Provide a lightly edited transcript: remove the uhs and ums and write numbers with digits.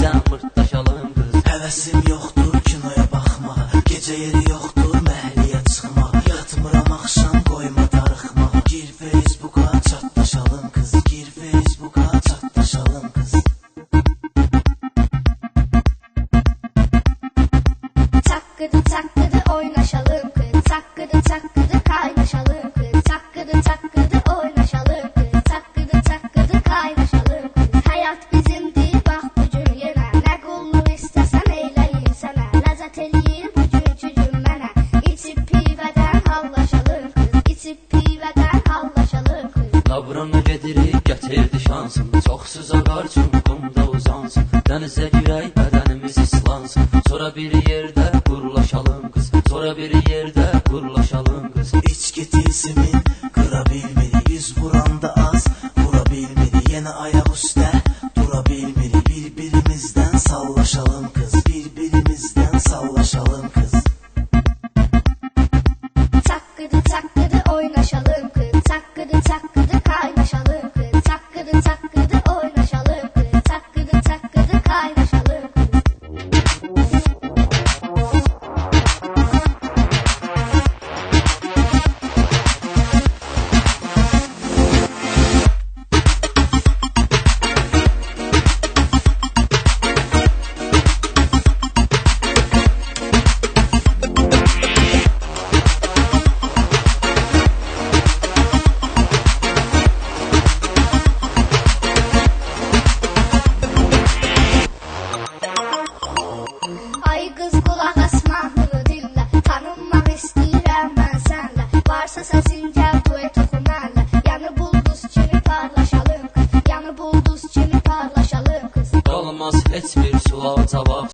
birdən fırtdaşalım qız. Həvəsim yoxdur kinoya baxmağa, gecə yeri yoxdur məhəlliyə çıxmağa. Yatmıram axşam qoyma darıxmağa. Gir Facebooka çatlaşalım qız, gir Facebooka çatlaşalım qız. Çakkıdı çakkıdı oynaşalım kız, çakkıdı çakkıdı kaynaşalım kız, çakkıdı çakkıdı oynaşalım kız, çakkıdı çakkıdı kaynaşalım kız. Hayat bizimdir bax bugün yenə, nə qulluq istəsən eyləyim sənə, ləzzət eləyir bugünkü gün mənə. İçib pivədən hallaşalım kız, içib pivədən hallaşalım kız. Labrana gedirik gətirdi şansın, çoxsuz ağar üçün qumda uzansın. Dənizə girək bədənimiz islansın, sonra bir yerdə qurlaşalım qız, sonra bir yerdə qurlaşalım qız. İçki tilsimin qıra bilmiri, yüz vuranda az vura bilmiri. Yenə ayaq üstə dura bilmiri, bir-birimizdən sallaşalım qız, bir-birimizdən sallaşalım qız. Çakkıdı çakkıdı oynaşalım kız, çakkıdı çakkıdı kaynaşalım kız, çakkıdı çakkıdı oynaşalım kız, çakkıdı çakkıdı kaynaşalım kız. Ay qız qulaq as mahnını dinlə, tanınmaq istəyirəm mən sənlə. Varsa səsin gəl duet oxu mənlə, yəni bulduz kimi parlaşalım qız, yəni bulduz kimi parlaşalım qız. Olmaz heç bir sual cavab